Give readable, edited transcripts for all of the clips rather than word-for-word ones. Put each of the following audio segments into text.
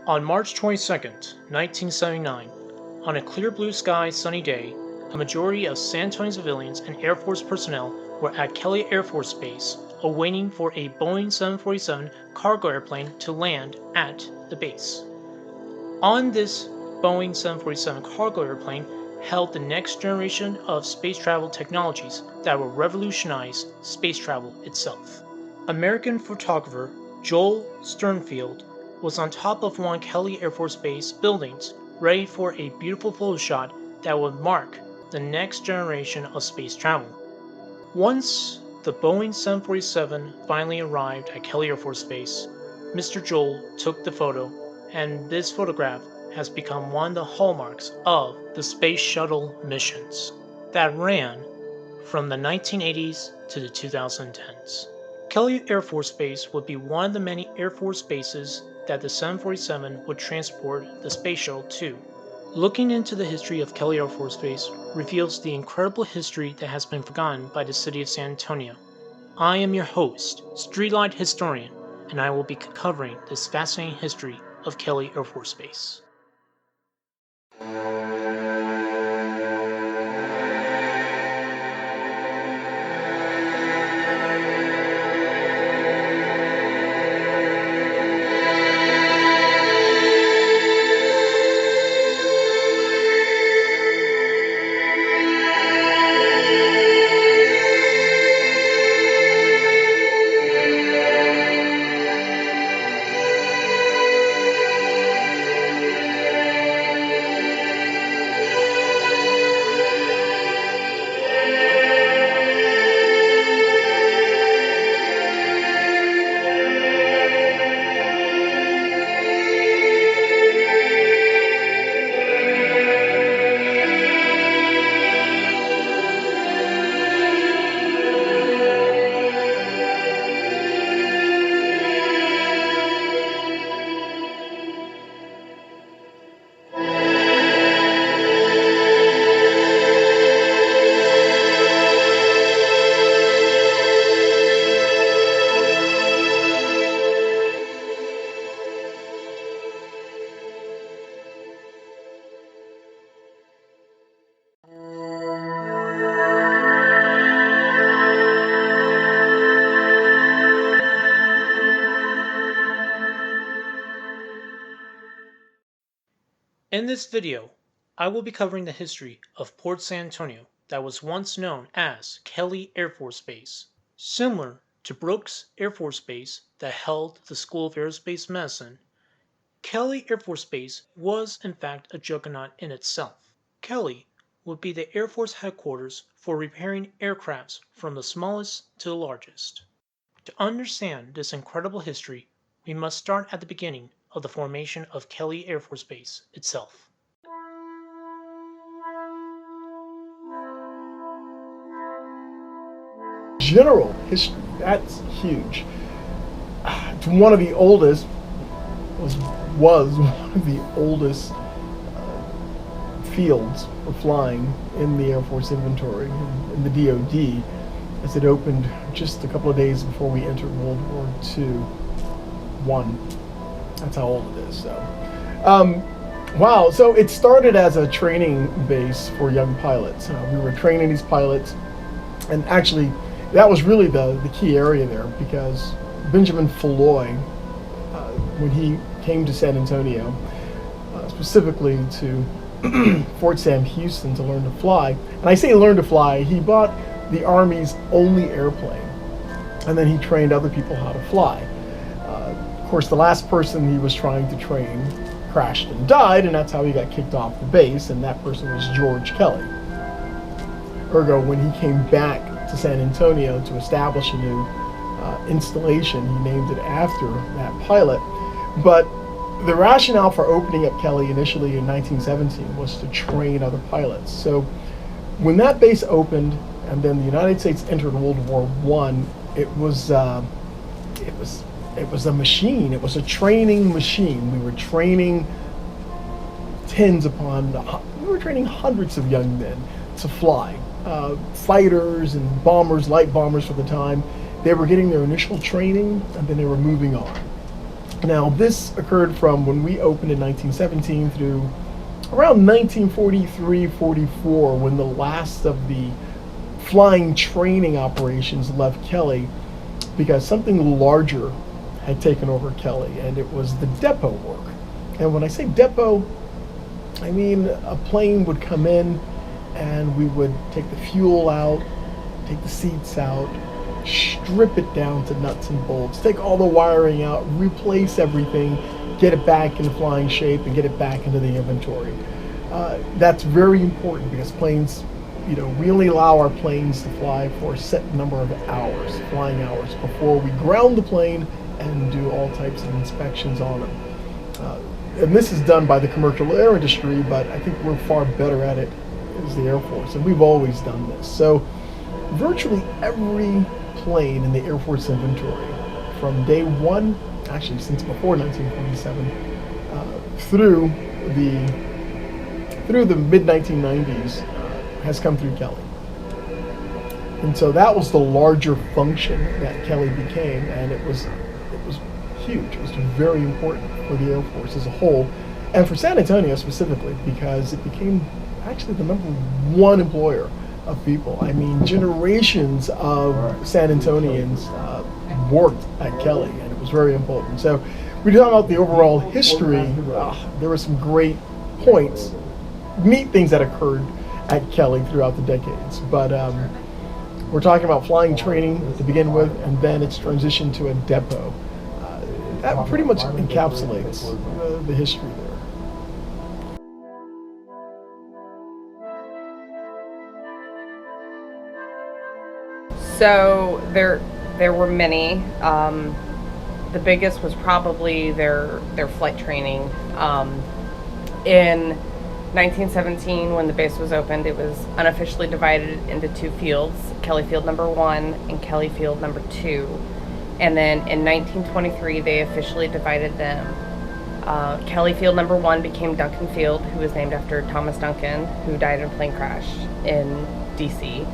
On March 22, 1979, on a clear blue sky sunny day, a majority of San Antonio civilians and Air Force personnel were at Kelly Air Force Base awaiting for a Boeing 747 cargo airplane to land at the base. On this Boeing 747 cargo airplane held the next generation of space travel technologies that will revolutionize space travel itself. American photographer Joel Sternfield was on top of one Kelly Air Force Base buildings, ready for a beautiful photo shot that would mark the next generation of space travel. Once the Boeing 747 finally arrived at Kelly Air Force Base, Mr. Joel took the photo, and this photograph has become one of the hallmarks of the Space Shuttle missions that ran from the 1980s to the 2010s. Kelly Air Force Base would be one of the many Air Force bases that the 747 would transport the Space Shuttle to. Looking into the history of Kelly Air Force Base reveals the incredible history that has been forgotten by the city of San Antonio. I am your host, Streetlight Historian, and I will be covering this fascinating history of Kelly Air Force Base. In this video, I will be covering the history of Port San Antonio that was once known as Kelly Air Force Base. Similar to Brooks Air Force Base that held the School of Aerospace Medicine, Kelly Air Force Base was in fact a juggernaut in itself. Kelly would be the Air Force headquarters for repairing aircrafts from the smallest to the largest. To understand this incredible history, we must start at the beginning of the formation of Kelly Air Force Base itself. General history, that's huge. It's one of the oldest, was one of the oldest fields for flying in the Air Force inventory, in the DoD, as it opened just a couple of days before we entered World War II. That's how old it is. So, wow. So it started as a training base for young pilots. We were training these pilots, and actually, that was really the key area there, because Benjamin Falloy, when he came to San Antonio, specifically to Fort Sam Houston to learn to fly, and I say learn to fly, he bought the Army's only airplane, and then he trained other people how to fly. Of course, the last person he was trying to train crashed and died, and that's how he got kicked off the base, and that person was George Kelly. Ergo, when he came back to San Antonio to establish a new installation, he named it after that pilot. But the rationale for opening up Kelly initially in 1917 was to train other pilots. So when that base opened, and then the United States entered World War I, it was a machine. It was a training machine. We were training hundreds of young men to fly. Fighters and bombers, light bombers for the time. They were getting their initial training, and then they were moving on. Now, this occurred from when we opened in 1917 through around 1943-44, when the last of the flying training operations left Kelly, because something larger had taken over Kelly, and it was the depot work. And when I say depot, I mean a plane would come in and we would take the fuel out, take the seats out, strip it down to nuts and bolts, take all the wiring out, replace everything, get it back in flying shape, and get it back into the inventory. That's very important because planes, we only allow our planes to fly for a set number of hours, flying hours, before we ground the plane and do all types of inspections on them. And this is done by the commercial air industry, but I think we're far better at it as the Air Force, and we've always done this. So virtually every plane in the Air Force inventory from day one, actually since before 1947, through the mid-1990s, has come through Kelly. And so that was the larger function that Kelly became, and it was huge. It was very important for the Air Force as a whole, and for San Antonio specifically, because it became actually the number one employer of people. I mean, generations of San Antonians worked at Kelly, and it was very important. So we talk about the overall history. There were some great points, neat things that occurred at Kelly throughout the decades. But we're talking about flying training to begin with, and then its transition to a depot. That pretty much encapsulates the history there. So there were many. The biggest was probably their flight training. In 1917, when the base was opened, it was unofficially divided into two fields, Kelly Field number 1 and Kelly Field number 2. And then in 1923, they officially divided them. Kelly Field number 1 became Duncan Field, who was named after Thomas Duncan, who died in a plane crash in DC.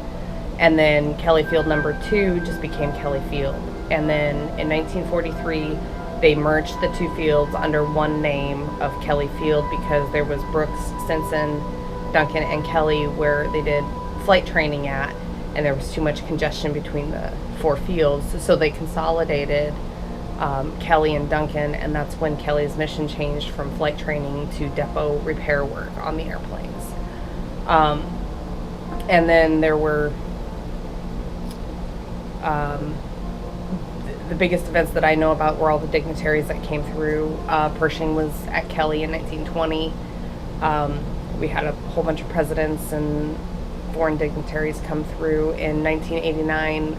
And then Kelly Field number 2 just became Kelly Field. And then in 1943, they merged the two fields under one name of Kelly Field, because there was Brooks, Stinson, Duncan, and Kelly where they did flight training at, and there was too much congestion between the four fields. So they consolidated Kelly and Duncan, and that's when Kelly's mission changed from flight training to depot repair work on the airplanes. And then there were the biggest events that I know about were all the dignitaries that came through. Pershing was at Kelly in 1920. We had a whole bunch of presidents and foreign dignitaries come through. In 1989,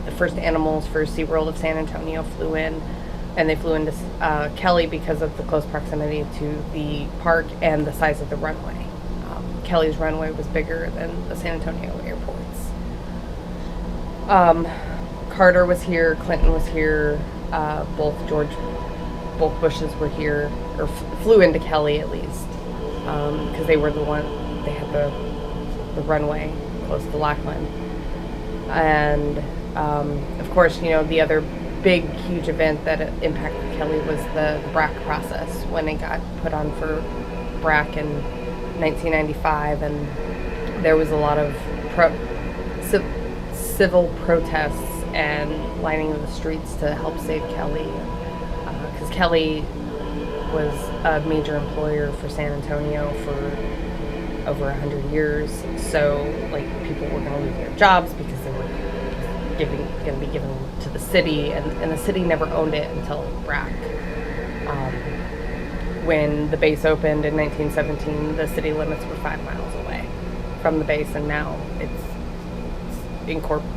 the first animals for SeaWorld of San Antonio flew in, and they flew into Kelly because of the close proximity to the park and the size of the runway. Kelly's runway was bigger than the San Antonio airports. Carter was here, Clinton was here, both Bushes were here, or flew into Kelly at least, because they were they had the runway close to Lackland. And of course, the other big, huge event that impacted Kelly was the BRAC process, when it got put on for BRAC in 1995, and there was a lot of civil protests and lining of the streets to help save Kelly, because Kelly was a major employer for San Antonio for over 100 years. So people were going to lose their jobs because they were going to be given to the city, and the city never owned it until BRAC. When the base opened in 1917, the city limits were 5 miles away from the base, and now it incorporates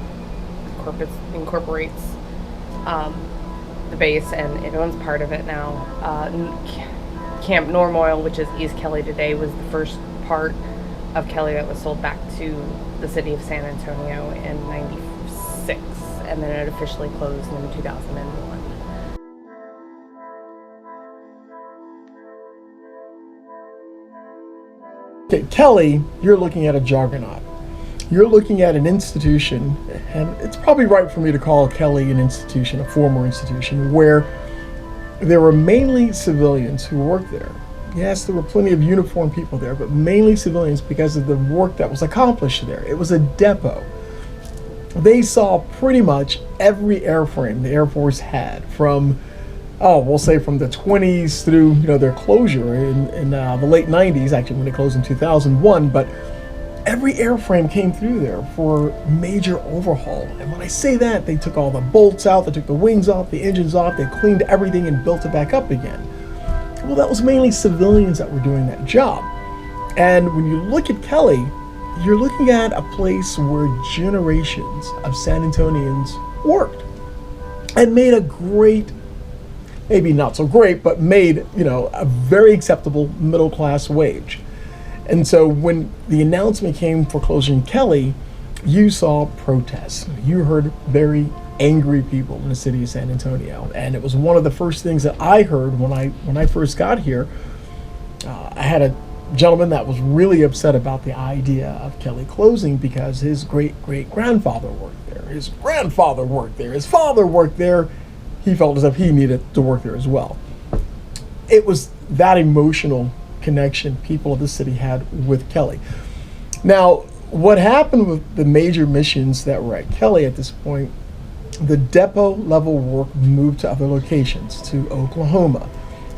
the base, and it owns part of it now. Camp Normoil, which is East Kelly today, was the first part of Kelly that was sold back to the city of San Antonio in '96, and then it officially closed in 2001. Okay, Kelly, you're looking at a juggernaut. You're looking at an institution, and it's probably right for me to call Kelly an institution, a former institution, where there were mainly civilians who worked there. Yes, there were plenty of uniformed people there, but mainly civilians because of the work that was accomplished there. It was a depot. They saw pretty much every airframe the Air Force had from, we'll say from the 20s through, their closure in the late 90s, actually when it closed in 2001, but every airframe came through there for major overhaul. And when I say that, they took all the bolts out, they took the wings off, the engines off, they cleaned everything and built it back up again. Well, that was mainly civilians that were doing that job. And when you look at Kelly, you're looking at a place where generations of San Antonians worked and made a great, maybe not so great, but made, a very acceptable middle class wage. And so when the announcement came for closing Kelly, you saw protests. You heard very angry people in the city of San Antonio. And it was one of the first things that I heard when I first got here. I had a gentleman that was really upset about the idea of Kelly closing because his great-great-grandfather worked there. His grandfather worked there. His father worked there. He felt as if he needed to work there as well. It was that emotional connection people of the city had with Kelly. Now, what happened with the major missions that were at Kelly at this point, the depot level work moved to other locations, to Oklahoma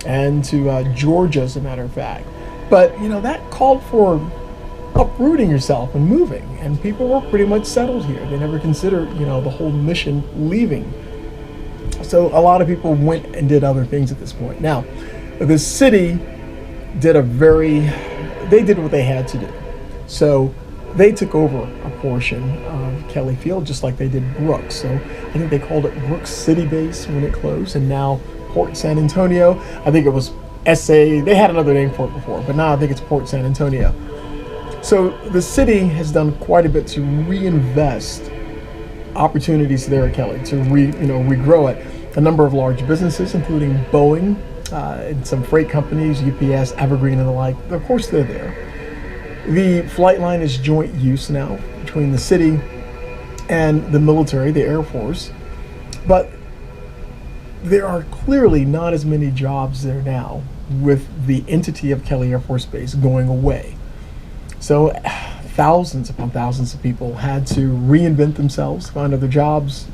and to Georgia, as a matter of fact. But, that called for uprooting yourself and moving, and people were pretty much settled here. They never considered, the whole mission leaving. So a lot of people went and did other things at this point. Now, the city did what they had to do. So they took over a portion of Kelly Field, just like they did Brooks. So I think they called it Brooks City Base when it closed, and now Port San Antonio. I think it was SA. They had another name for it before, but now I think it's Port San Antonio. So the city has done quite a bit to reinvest opportunities there at Kelly, to regrow it. A number of large businesses, including Boeing, and some freight companies, UPS, Evergreen, and the like. Of course, they're there. The flight line is joint use now between the city and the military, the Air Force. But there are clearly not as many jobs there now with the entity of Kelly Air Force Base going away. So thousands upon thousands of people had to reinvent themselves, find other jobs,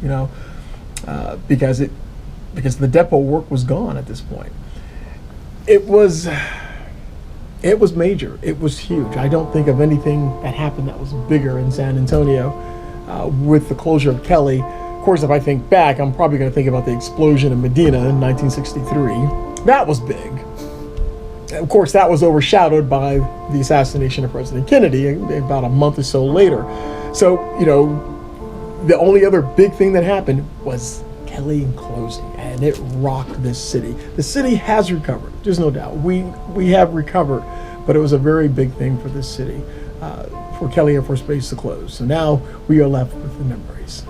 because the depot work was gone at this point. It was major. It was huge. I don't think of anything that happened that was bigger in San Antonio with the closure of Kelly. Of course, if I think back, I'm probably going to think about the explosion in Medina in 1963. That was big. Of course, that was overshadowed by the assassination of President Kennedy about a month or so later. So, the only other big thing that happened was Kelly closing, and it rocked this city. The city has recovered, there's no doubt. We have recovered, but it was a very big thing for this city, for Kelly Air Force Base to close. So now we are left with the memories.